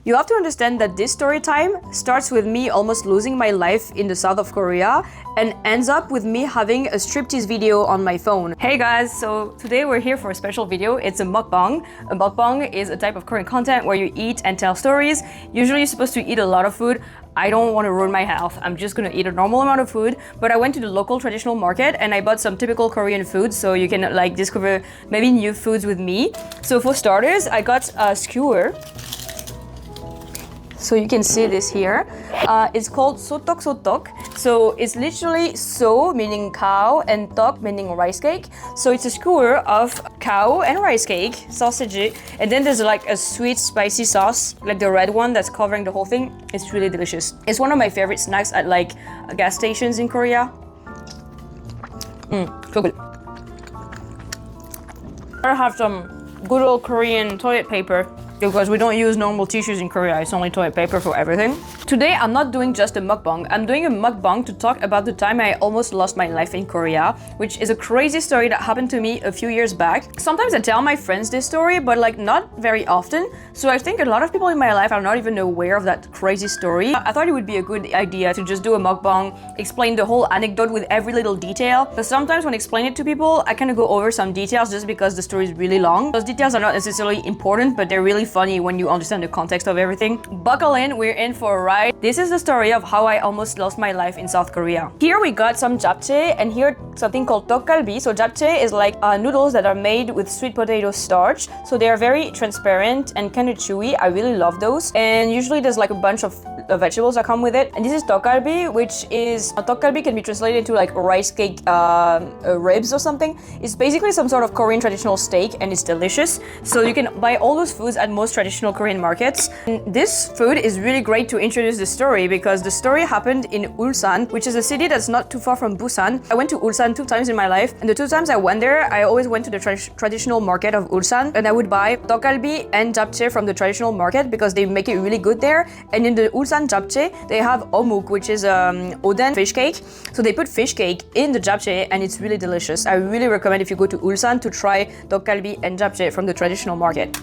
You have to understand that this story time starts with me almost losing my life in the south of Korea and ends up with me having a striptease video on my phone. Hey guys, so today we're here for a special video. It's a mukbang. A mukbang is a type of Korean content where you eat and tell stories. Usually you're supposed to eat a lot of food. I don't want to ruin my health. I'm just gonna eat a normal amount of food, but I went to the local traditional market and I bought some typical Korean food so you can like discover maybe new foods with me. So for starters, I got a skewer. So you can see this here. It's called sotok sotok. So it's literally so meaning cow and tok meaning rice cake. So it's a skewer of cow and rice cake, sausage, and then there's like a sweet spicy sauce, like the red one that's covering the whole thing. It's really delicious. It's one of my favorite snacks at like gas stations in Korea. So good. I have some good old Korean toilet paper, because we don't use normal tissues in Korea, it's only toilet paper for everything. Today I'm not doing just a mukbang, I'm doing a mukbang to talk about the time I almost lost my life in Korea, which is a crazy story that happened to me a few years back. Sometimes I tell my friends this story, but like not very often, so I think a lot of people in my life are not even aware of that crazy story. I thought it would be a good idea to just do a mukbang, explain the whole anecdote with every little detail, but sometimes when I explain it to people, I kind of go over some details just because the story is really long. Those details are not necessarily important, but they're really funny when you understand the context of everything. Buckle in, we're in for a ride. This is the story of how I almost lost my life in South Korea. Here we got some japchae and here something called tteokgalbi. So japchae is like noodles that are made with sweet potato starch. So they are very transparent and kind of chewy. I really love those. And usually there's like a bunch of vegetables that come with it. And this is tteokgalbi, which is tteokgalbi can be translated into like rice cake ribs or something. It's basically some sort of Korean traditional steak and it's delicious. So you can buy all those foods at most traditional Korean markets. And this food is really great to introduce the story because the story happened in Ulsan, which is a city that's not too far from Busan. I went to Ulsan 2 times in my life, and the 2 times I went there, I always went to the traditional market of Ulsan, and I would buy tteokgalbi and japchae from the traditional market because they make it really good there. And in the Ulsan japchae, they have omuk, which is oden fish cake. So they put fish cake in the japchae, and it's really delicious. I really recommend if you go to Ulsan to try tteokgalbi and japchae from the traditional market.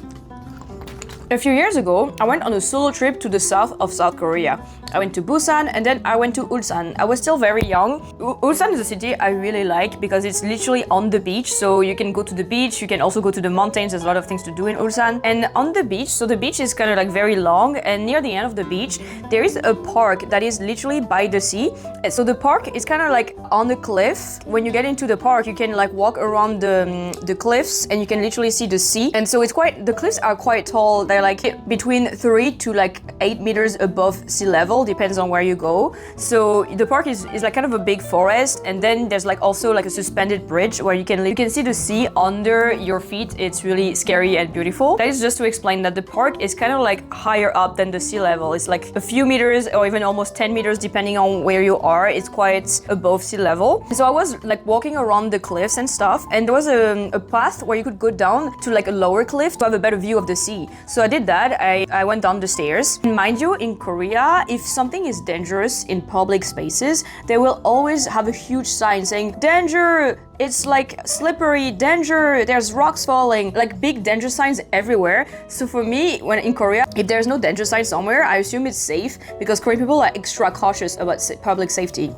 A few years ago, I went on a solo trip to the south of South Korea. I went to Busan and then I went to Ulsan. I was still very young. Ulsan is a city I really like because it's literally on the beach. So you can go to the beach, you can also go to the mountains. There's a lot of things to do in Ulsan. And on the beach, so the beach is kind of like very long, and near the end of the beach, there is a park that is literally by the sea. And so the park is kind of like on the cliff. When you get into the park, you can like walk around the cliffs and you can literally see the sea. And so the cliffs are quite tall. They're like between 3 to like 8 meters above sea level, depends on where you go. So the park is like kind of a big forest, and then there's like also like a suspended bridge where you can see the sea under your feet. It's really scary and beautiful. That is just to explain that the park is kind of like higher up than the sea level. It's like a few meters or even almost 10 meters depending on where you are. It's quite above sea level. So I was like walking around the cliffs and stuff, and there was a path where you could go down to like a lower cliff to have a better view of the sea. So I did that. I went down the stairs. And mind you, in Korea, if something is dangerous in public spaces, they will always have a huge sign saying, "Danger! It's like slippery, danger, there's rocks falling," like big danger signs everywhere. So for me, when in Korea, if there's no danger sign somewhere, I assume it's safe because Korean people are extra cautious about public safety.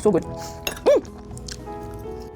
So good.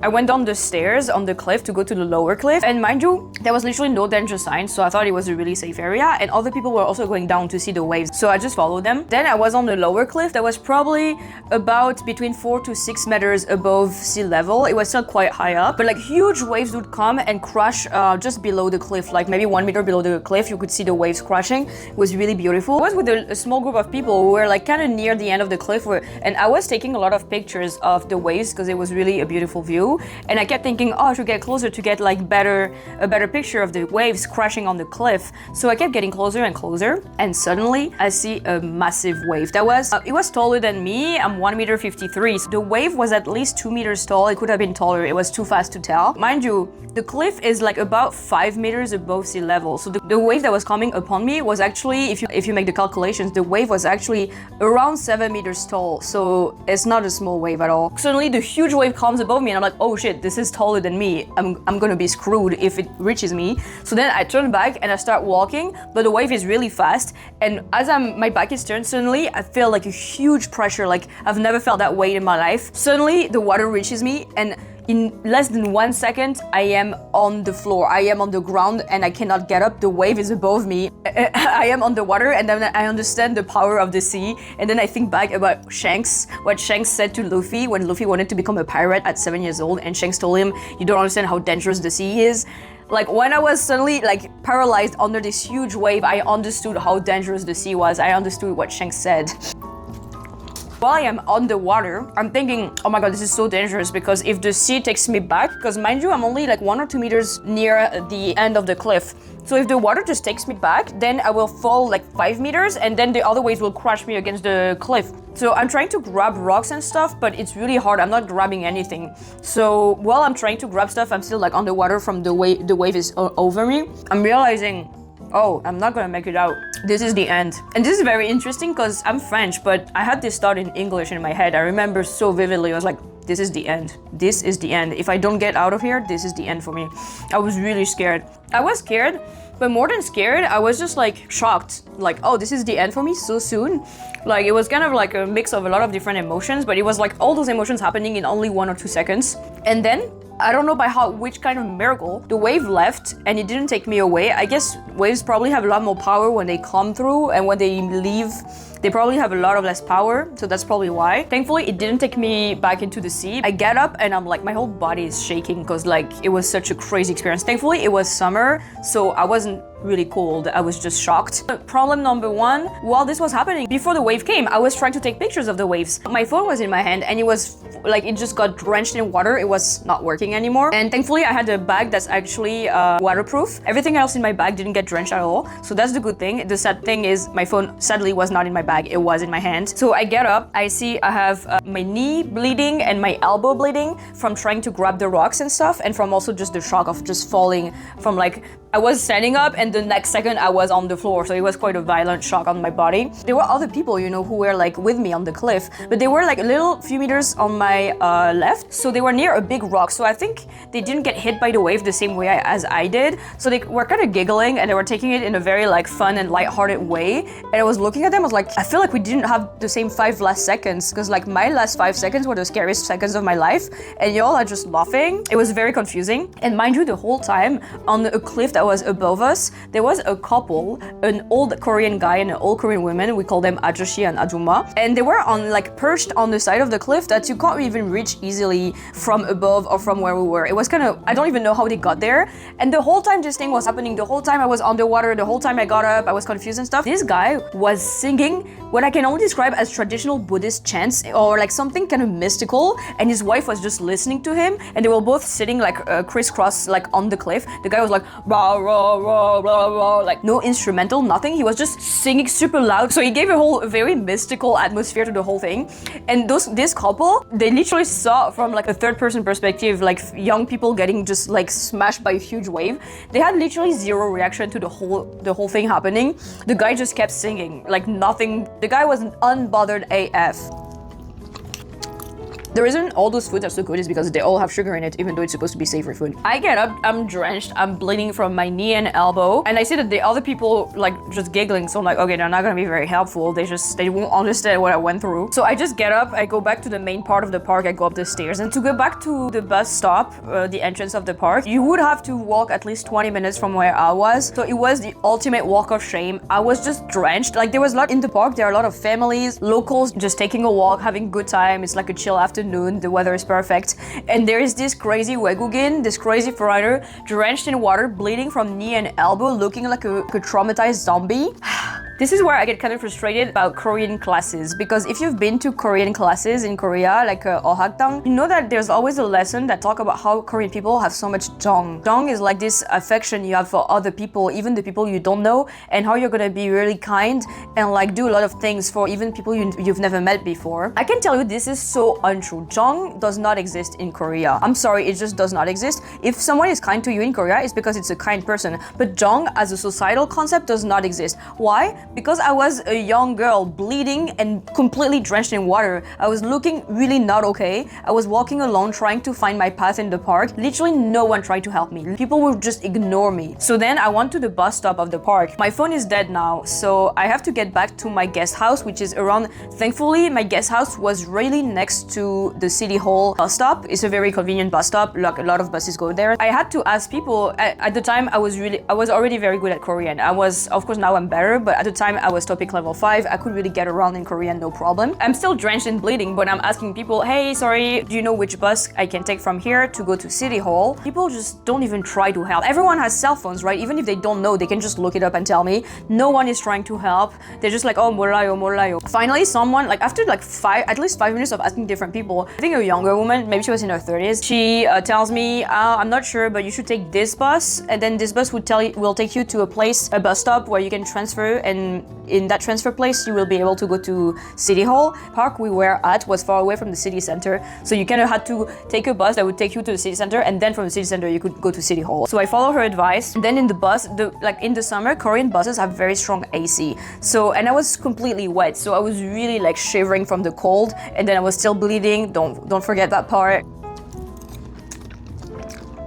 I went down the stairs on the cliff to go to the lower cliff, and mind you, there was literally no danger sign, so I thought it was a really safe area, and other people were also going down to see the waves, so I just followed them. Then I was on the lower cliff that was probably about between 4 to 6 meters above sea level. It was still quite high up, but like huge waves would come and crash just below the cliff, like maybe 1 meter below the cliff. You could see the waves crashing. It was really beautiful. I was with a small group of people who were like kind of near the end of the cliff, and I was taking a lot of pictures of the waves because it was really a beautiful view. And I kept thinking, oh, I should get closer to get like a better picture of the waves crashing on the cliff. So I kept getting closer and closer, and suddenly I see a massive wave. It was taller than me. I'm 1.53 meters. So the wave was at least 2 meters tall. It could have been taller. It was too fast to tell. Mind you, the cliff is like about 5 meters above sea level. So the wave that was coming upon me was actually, if you make the calculations, the wave was actually around 7 meters tall. So it's not a small wave at all. Suddenly the huge wave comes above me and I'm like, oh shit, this is taller than me. I'm gonna be screwed if it reaches me. So then I turn back and I start walking, but the wave is really fast. And as my back is turned, suddenly I feel like a huge pressure. Like I've never felt that weight in my life. Suddenly the water reaches me, and in less than 1 second, I am on the floor. I am on the ground and I cannot get up. The wave is above me. I am on the water, and then I understand the power of the sea. And then I think back about Shanks, what Shanks said to Luffy when Luffy wanted to become a pirate at 7 years old, and Shanks told him, you don't understand how dangerous the sea is. Like when I was suddenly like paralyzed under this huge wave, I understood how dangerous the sea was. I understood what Shanks said. While I am on the water, I'm thinking, oh my god, this is so dangerous, because if the sea takes me back, because mind you, I'm only like 1 or 2 meters near the end of the cliff. So if the water just takes me back, then I will fall like 5 meters, and then the other waves will crush me against the cliff. So I'm trying to grab rocks and stuff, but it's really hard. I'm not grabbing anything. So while I'm trying to grab stuff, I'm still like underwater from the wave is over me. I'm realizing, oh, I'm not gonna make it out. This is the end. And this is very interesting because I'm French, but I had this thought in English in my head. I remember so vividly. I was like, this is the end. This is the end. If I don't get out of here, this is the end for me. I was really scared. I was scared, but more than scared, I was just like shocked. Like, oh, this is the end for me so soon. Like it was kind of like a mix of a lot of different emotions, but it was like all those emotions happening in only 1 or 2 seconds. And then I don't know by which kind of miracle, the wave left and it didn't take me away. I guess waves probably have a lot more power when they come through, and when they leave, they probably have a lot of less power, so that's probably why. Thankfully, it didn't take me back into the sea. I get up and I'm like, my whole body is shaking because like it was such a crazy experience. Thankfully, it was summer, so I wasn't really cold. I was just shocked. Problem number 1, while this was happening, before the wave came, I was trying to take pictures of the waves. My phone was in my hand and it was like, it just got drenched in water. It was not working anymore. And thankfully I had a bag that's actually waterproof. Everything else in my bag didn't get drenched at all. So that's the good thing. The sad thing is my phone sadly was not in my bag. It was in my hand. So I get up, I see I have my knee bleeding and my elbow bleeding from trying to grab the rocks and stuff, and from also just the shock of just falling from like, I was standing up and the next second I was on the floor, so it was quite a violent shock on my body. There were other people, you know, who were like with me on the cliff, but they were like a little few meters on my left, so they were near a big rock, so I think they didn't get hit by the wave the same way as I did, so they were kind of giggling and they were taking it in a very like fun and lighthearted way, and I was looking at them, I was like, I feel like we didn't have the same 5 last seconds, because like my last 5 seconds were the scariest seconds of my life, and y'all are just laughing. It was very confusing, and mind you, the whole time on a cliff that was above us, there was a couple, an old Korean guy and an old Korean woman. We call them Ajoshi and Ajuma, and they were on like perched on the side of the cliff that you can't even reach easily from above or from where we were. It was kind of, I don't even know how they got there, and the whole time this thing was happening, the whole time I was underwater, the whole time I got up, I was confused and stuff. This guy was singing what I can only describe as traditional Buddhist chants or like something kind of mystical, and his wife was just listening to him, and they were both sitting like crisscross like on the cliff. The guy was like rah, rah, rah, rah, rah, like no instrumental, nothing. He was just singing super loud, so he gave a whole very mystical atmosphere to the whole thing. And this couple, they literally saw from like a third person perspective, like young people getting just like smashed by a huge wave. They had literally zero reaction to the whole thing happening. The guy just kept singing like nothing. The guy was unbothered AF. The reason all those foods are so good is because they all have sugar in it, even though it's supposed to be savory food. I get up, I'm drenched, I'm bleeding from my knee and elbow, and I see that the other people like just giggling, so I'm like, okay, they're not gonna be very helpful. They won't understand what I went through. So I just get up, I go back to the main part of the park, I go up the stairs, and to go back to the bus stop, the entrance of the park, you would have to walk at least 20 minutes from where I was. So it was the ultimate walk of shame. I was just drenched. Like there was a lot in the park, there are a lot of families, locals just taking a walk, having a good time. It's like a chill afternoon. The weather is perfect, and there is this crazy Wegugin, this crazy foreigner, drenched in water, bleeding from knee and elbow, looking like a traumatized zombie. This is where I get kind of frustrated about Korean classes, because if you've been to Korean classes in Korea, like Ohakdang, you know that there's always a lesson that talk about how Korean people have so much jong. Jong is like this affection you have for other people, even the people you don't know, and how you're gonna be really kind and like do a lot of things for even people you've never met before. I can tell you this is so untrue. Jong does not exist in Korea. I'm sorry, it just does not exist. If someone is kind to you in Korea, it's because it's a kind person. But jong as a societal concept does not exist. Why? Because I was a young girl bleeding and completely drenched in water, I was looking really not okay. I was walking alone trying to find my path in the park. Literally no one tried to help me. People would just ignore me. So then I went to the bus stop of the park. My phone is dead now, so I have to get back to my guest house, which is around. Thankfully, my guest house was really next to the City Hall bus stop. It's a very convenient bus stop. Like a lot of buses go there. I had to ask people. At the time, I was already very good at Korean. Of course, now I'm better, but at the time I was topic level 5. I could really get around in Korean, no problem. I'm still drenched and bleeding, but I'm asking people, hey, sorry, do you know which bus I can take from here to go to City Hall? People just don't even try to help. Everyone has cell phones, right? Even if they don't know, they can just look it up and tell me. No one is trying to help. They're just like, oh, 몰라요, 몰라요. Finally, someone, like after like at least 5 minutes of asking different people, I think a younger woman, maybe she was in her 30s, she tells me, I'm not sure, but you should take this bus, and then this bus will take you to a bus stop where you can transfer, and in that transfer place you will be able to go to City Hall. Park we were at was far away from the city center, so you kind of had to take a bus that would take you to the city center, and then from the city center you could go to City Hall. So I follow her advice. Then in the bus, like in the summer, Korean buses have very strong AC. So, and I was completely wet, so I was really like shivering from the cold, and then I was still bleeding. Don't forget that part.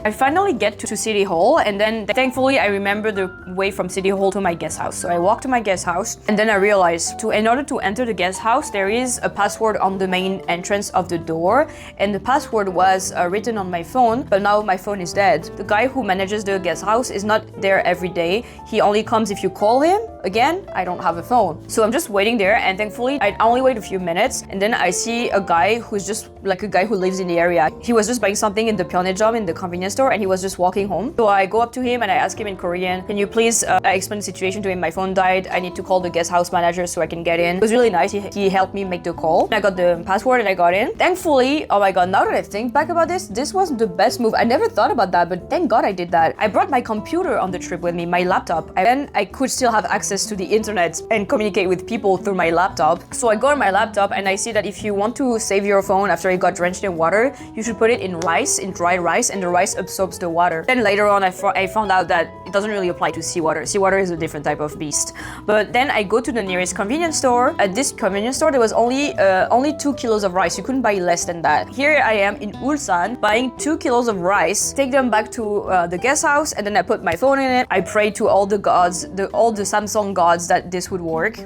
I finally get to City Hall, and then thankfully I remember the way from City Hall to my guest house. So I walk to my guest house, and then I realized in order to enter the guest house, there is a password on the main entrance of the door, and the password was written on my phone, but now my phone is dead. The guy who manages the guest house is not there every day. He only comes if you call him. Again, I don't have a phone. So I'm just waiting there, and thankfully I only wait a few minutes, and then I see a guy who's just like a guy who lives in the area. He was just buying something in the 편의점, in the convenience store, and he was just walking home. So I go up to him and I ask him in Korean, can you please, I explain the situation to him, my phone died, I need to call the guest house manager so I can get in. It was really nice, he helped me make the call. I got the password and I got in. Thankfully, oh my god, now that I think back about this wasn't the best move. I never thought about that, but thank god I did that. I brought my computer on the trip with me, my laptop, and then I could still have access to the internet and communicate with people through my laptop. So I go on my laptop and I see that if you want to save your phone after it got drenched in water, you should put it in rice, in dry rice, and the rice absorbs the water. Then later on I found out that it doesn't really apply to seawater. Seawater is a different type of beast. But then I go to the nearest convenience store. At this convenience store there was only 2 kilos of rice. You couldn't buy less than that. Here I am in Ulsan buying 2 kilos of rice, take them back to the guest house, and then I put my phone in it. I pray to all the gods, all the Samsung gods, that this would work.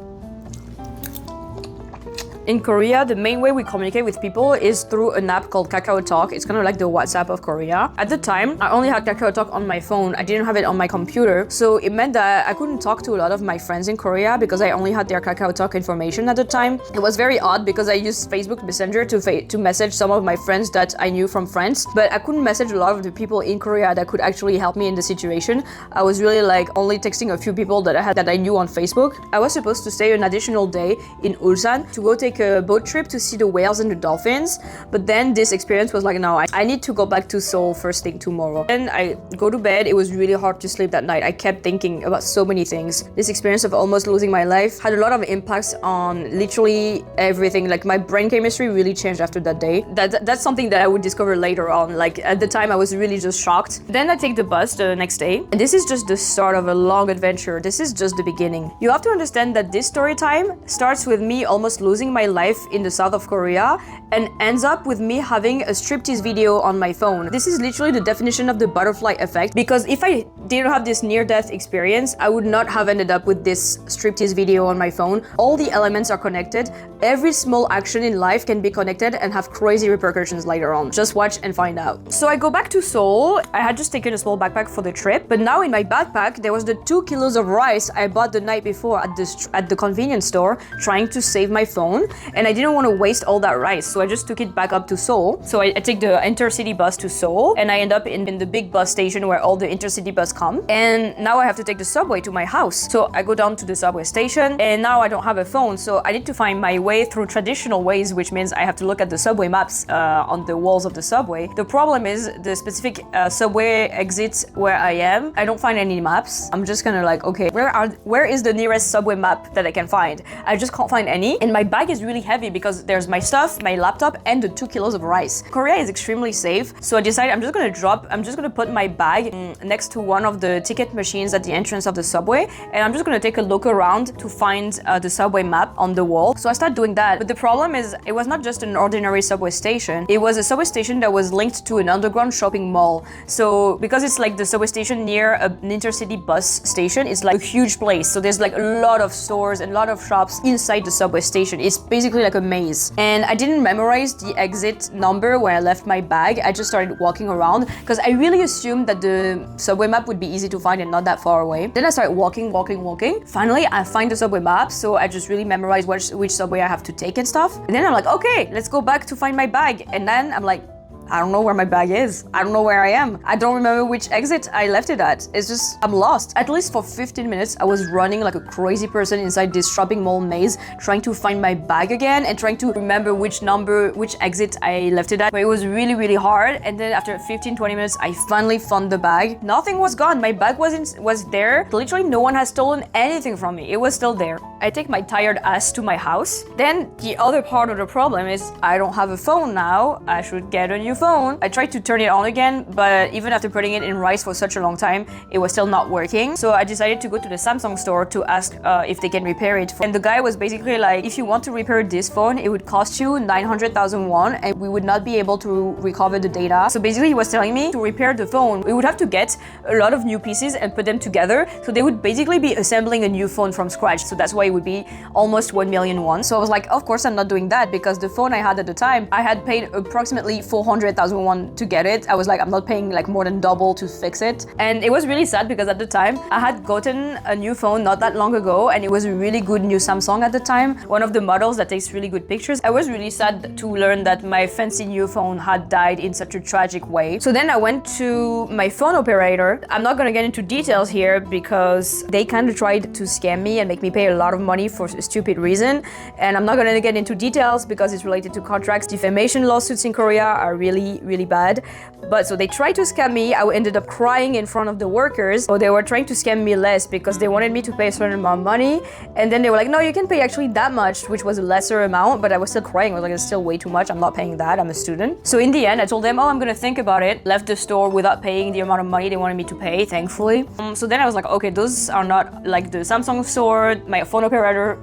In Korea, the main way we communicate with people is through an app called KakaoTalk. It's kind of like the WhatsApp of Korea. At the time, I only had KakaoTalk on my phone. I didn't have it on my computer. So it meant that I couldn't talk to a lot of my friends in Korea because I only had their KakaoTalk information at the time. It was very odd because I used Facebook Messenger to message some of my friends that I knew from France, but I couldn't message a lot of the people in Korea that could actually help me in the situation. I was really like only texting a few people that I knew on Facebook. I was supposed to stay an additional day in Ulsan to go take a boat trip to see the whales and the dolphins, but then this experience was like, no, I need to go back to Seoul first thing tomorrow. Then I go to bed. It was really hard to sleep that night. I kept thinking about so many things. This experience of almost losing my life had a lot of impacts on literally everything. Like my brain chemistry really changed after that day. That's something that I would discover later on. Like at the time I was really just shocked. Then I take the bus the next day, and this is just the start of a long adventure. This is just the beginning. You have to understand that this story time starts with me almost losing my life in the south of Korea and ends up with me having a striptease video on my phone. This is literally the definition of the butterfly effect, because if I didn't have this near-death experience, I would not have ended up with this striptease video on my phone. All the elements are connected. Every small action in life can be connected and have crazy repercussions later on. Just watch and find out. So I go back to Seoul. I had just taken a small backpack for the trip, but now in my backpack there was the 2 kilos of rice I bought the night before at the convenience store trying to save my phone, and I didn't want to waste all that rice, so I just took it back up to Seoul. So I take the intercity bus to Seoul, and I end up in the big bus station where all the intercity bus come, and now I have to take the subway to my house. So I go down to the subway station, and now I don't have a phone, so I need to find my way through traditional ways, which means I have to look at the subway maps on the walls of the subway. The problem is the specific subway exits where I am, I don't find any maps. I'm just kind of like, okay, where is the nearest subway map that I can find? I just can't find any, and my bag is really heavy because there's my stuff, my laptop, and the 2 kilos of rice. Korea is extremely safe, so I decided I'm just gonna put my bag next to one of the ticket machines at the entrance of the subway, and I'm just gonna take a look around to find the subway map on the wall. So I started doing that, but the problem is it was not just an ordinary subway station. It was a subway station that was linked to an underground shopping mall. So because it's like the subway station near an intercity bus station, it's like a huge place. So there's like a lot of stores and a lot of shops inside the subway station. It's basically like a maze. And I didn't memorize the exit number where I left my bag. I just started walking around because I really assumed that the subway map would be easy to find and not that far away. Then I started walking. Finally, I find the subway map, so I just really memorized which subway I have to take and stuff. And then I'm like, okay, let's go back to find my bag. And then I'm like, I don't know where my bag is. I don't know where I am. I don't remember which exit I left it at. It's just, I'm lost. At least for 15 minutes, I was running like a crazy person inside this shopping mall maze, trying to find my bag again and trying to remember which exit I left it at. But it was really, really hard. And then after 15-20 minutes, I finally found the bag. Nothing was gone. My bag was there. Literally, no one has stolen anything from me. It was still there. I take my tired ass to my house. Then the other part of the problem is I don't have a phone now. I should get a new phone. I tried to turn it on again, but even after putting it in rice for such a long time, it was still not working. So I decided to go to the Samsung store to ask if they can repair it. And the guy was basically like, if you want to repair this phone, it would cost you 900,000 won and we would not be able to recover the data. So basically he was telling me to repair the phone, we would have to get a lot of new pieces and put them together. So they would basically be assembling a new phone from scratch. So that's why it would be almost 1 million won. So I was like, of course I'm not doing that because the phone I had at the time, I had paid approximately 400,000 won to get it. I was like, I'm not paying like more than double to fix it. And it was really sad because at the time I had gotten a new phone not that long ago and it was a really good new Samsung at the time, one of the models that takes really good pictures. I was really sad to learn that my fancy new phone had died in such a tragic way. So then I went to my phone operator. I'm not gonna get into details here because they kind of tried to scam me and make me pay a lot of money for a stupid reason. And I'm not gonna get into details because it's related to contracts. Defamation lawsuits in Korea are really, really bad. But so they tried to scam me. I ended up crying in front of the workers. So they were trying to scam me less because they wanted me to pay a certain amount of money. And then they were like, no, you can pay actually that much, which was a lesser amount, but I was still crying. I was like, it's still way too much. I'm not paying that. I'm a student. So in the end, I told them, oh, I'm gonna think about it. Left the store without paying the amount of money they wanted me to pay, thankfully. So then I was like, okay, those are not like the Samsung store, my phone operator,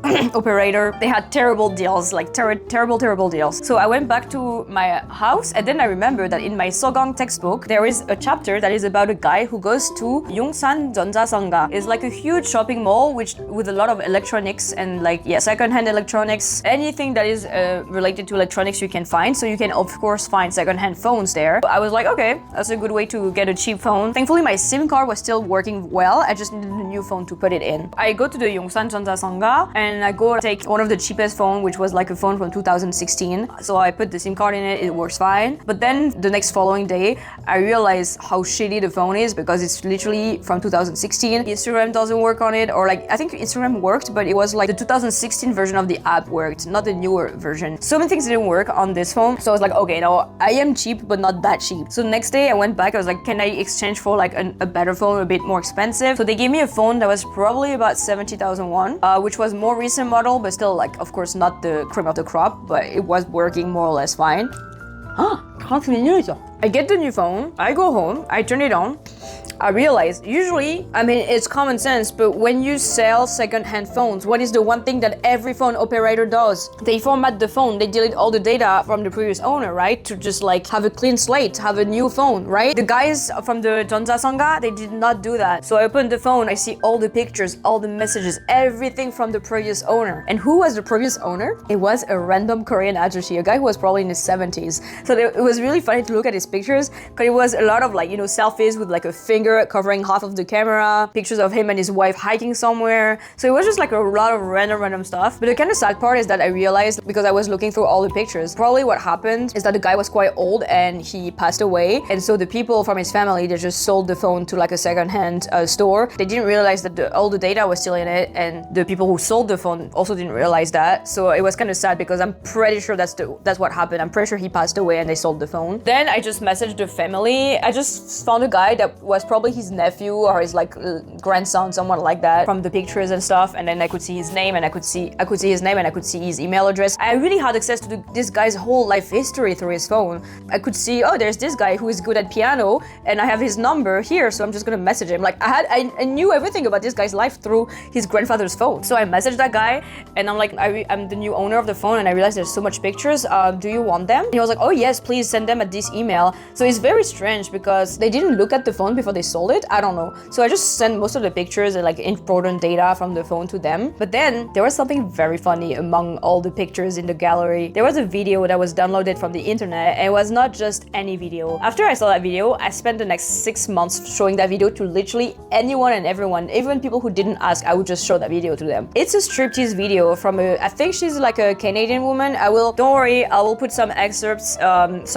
they had terrible deals, like terrible deals. So I went back to my house and then I remember that in my Sogang textbook, there is a chapter that is about a guy who goes to Yongsan Jeonjaseonga. It's like a huge shopping mall with a lot of electronics and like, yeah, secondhand electronics, anything that is related to electronics you can find. So you can of course find secondhand phones there. I was like, okay, that's a good way to get a cheap phone. Thankfully, my SIM card was still working well. I just needed a new phone to put it in. I go to the Yongsan Jeonjaseonga and I go take one of the cheapest phone, which was like a phone from 2016. So I put the SIM card in it, it works fine. But then the next following day, I realized how shitty the phone is because it's literally from 2016. Instagram doesn't work on it, or like, I think Instagram worked, but it was like the 2016 version of the app worked, not the newer version. So many things didn't work on this phone. So I was like, okay, no, I am cheap, but not that cheap. So the next day I went back, I was like, can I exchange for like a better phone, a bit more expensive? So they gave me a phone that was probably about 70,000 won, which was more recent model, but still like, of course, not the cream of the crop, but it was working more or less fine. I get the new phone, I go home, I turn it on, I realize, usually, I mean, it's common sense, but when you sell second-hand phones, what is the one thing that every phone operator does? They format the phone, they delete all the data from the previous owner, right? To just like have a clean slate, have a new phone, right? The guys from the Jeonjaseonga, they did not do that. So I open the phone, I see all the pictures, all the messages, everything from the previous owner. And who was the previous owner? It was a random Korean ajushi, a guy who was probably in his 70s. So it was really funny to look at his pictures, because it was a lot of like, you know, selfies with like a finger covering half of the camera, pictures of him and his wife hiking somewhere. So it was just like a lot of random stuff. But the kind of sad part is that I realized, because I was looking through all the pictures, probably what happened is that the guy was quite old and he passed away. And so the people from his family, they just sold the phone to like a second-hand store. They didn't realize that all the data was still in it, and the people who sold the phone also didn't realize that. So it was kind of sad because I'm pretty sure that's what happened. I'm pretty sure he passed away and they sold the phone. Then I just messaged the family. I just found a guy that was probably probably his nephew or his like grandson, someone like that, from the pictures and stuff. And then I could see his name, and I could see his name, and I could see his email address. I really had access to this guy's whole life history through his phone. I could see, oh, there's this guy who is good at piano, and I have his number here, so I'm just gonna message him. Like I knew everything about this guy's life through his grandfather's phone. So I messaged that guy, and I'm like, I'm the new owner of the phone, and I realized there's so much pictures. Do you want them? And he was like, oh yes, please send them at this email. So it's very strange because they didn't look at the phone before they sold it. I don't know. So I just sent most of the pictures and like important data from the phone to them. But then there was something very funny among all the pictures in the gallery. There was a video that was downloaded from the internet, and it was not just any video. After I saw that video, I spent the next 6 months showing that video to literally anyone and everyone, even people who didn't ask. I would just show that video to them. It's a striptease video from I think she's like a Canadian woman. Don't worry, I will put some excerpts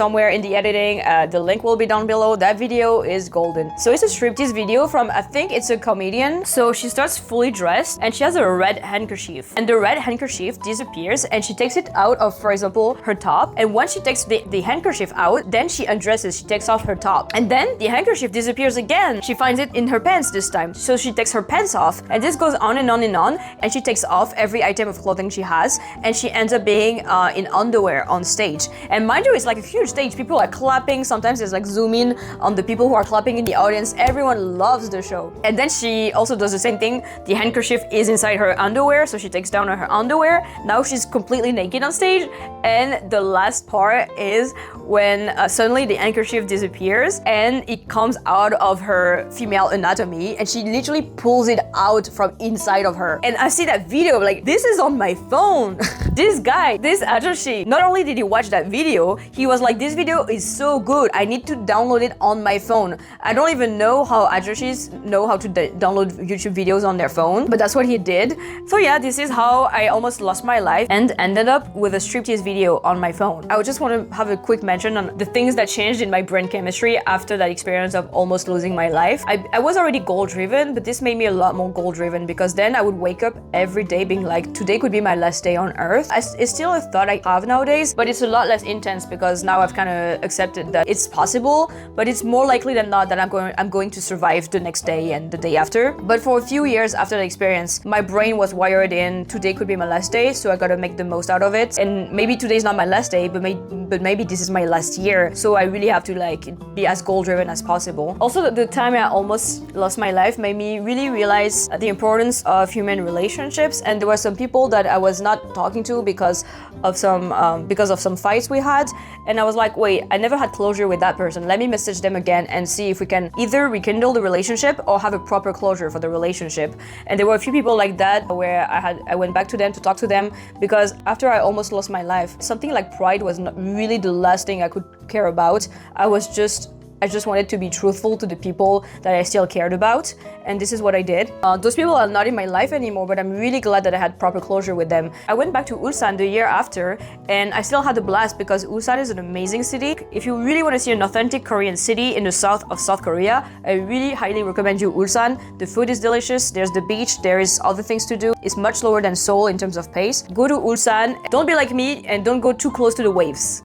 somewhere in the editing. The link will be down below. That video is golden. So it's a striptease video from, I think it's a comedian. So she starts fully dressed and she has a red handkerchief. And the red handkerchief disappears and she takes it out of, for example, her top. And once she takes the handkerchief out, then she undresses, she takes off her top. And then the handkerchief disappears again. She finds it in her pants this time. So she takes her pants off, and this goes on and on and on. And she takes off every item of clothing she has, and she ends up being in underwear on stage. And mind you, it's like a huge stage. People are clapping. Sometimes there's like zoom in on the people who are clapping in the audience. Everyone loves the show. And then she also does the same thing. The handkerchief is inside her underwear, so she takes down her underwear. Now she's completely naked on stage. And the last part is when suddenly the handkerchief disappears and it comes out of her female anatomy, and she literally pulls it out from inside of her. And I see that video, like, this is on my phone. This guy, this ajoshi, not only did he watch that video, he was like, this video is so good, I need to download it on my phone. I don't even know how ajoshis know how to download YouTube videos on their phone, but that's what he did. So yeah, this is how I almost lost my life and ended up with a striptease video on my phone. I would just want to have a quick mention on the things that changed in my brain chemistry after that experience of almost losing my life. I was already goal-driven, but this made me a lot more goal-driven because then I would wake up every day being like, today could be my last day on earth. It's still a thought I have nowadays, but it's a lot less intense because now I've kind of accepted that it's possible, but it's more likely than not that I'm going to survive the next day and the day after. But for a few years after the experience, my brain was wired in, today could be my last day, so I gotta make the most out of it. And maybe today's not my last day, but maybe this is my last year, so I really have to like be as goal-driven as possible. Also, the time I almost lost my life made me really realize the importance of human relationships, and there were some people that I was not talking to because of some fights we had, and I was like, wait, I never had closure with that person. Let me message them again and see if we can either rekindle the relationship or have a proper closure for the relationship. And there were a few people like that where I went back to them to talk to them, because after I almost lost my life, something like pride was not really the last thing I could care about. I just wanted to be truthful to the people that I still cared about, and this is what I did. Those people are not in my life anymore, but I'm really glad that I had proper closure with them. I went back to Ulsan the year after, and I still had a blast because Ulsan is an amazing city. If you really want to see an authentic Korean city in the south of South Korea, I really highly recommend you Ulsan. The food is delicious, there's the beach, there is other things to do. It's much slower than Seoul in terms of pace. Go to Ulsan, don't be like me, and don't go too close to the waves.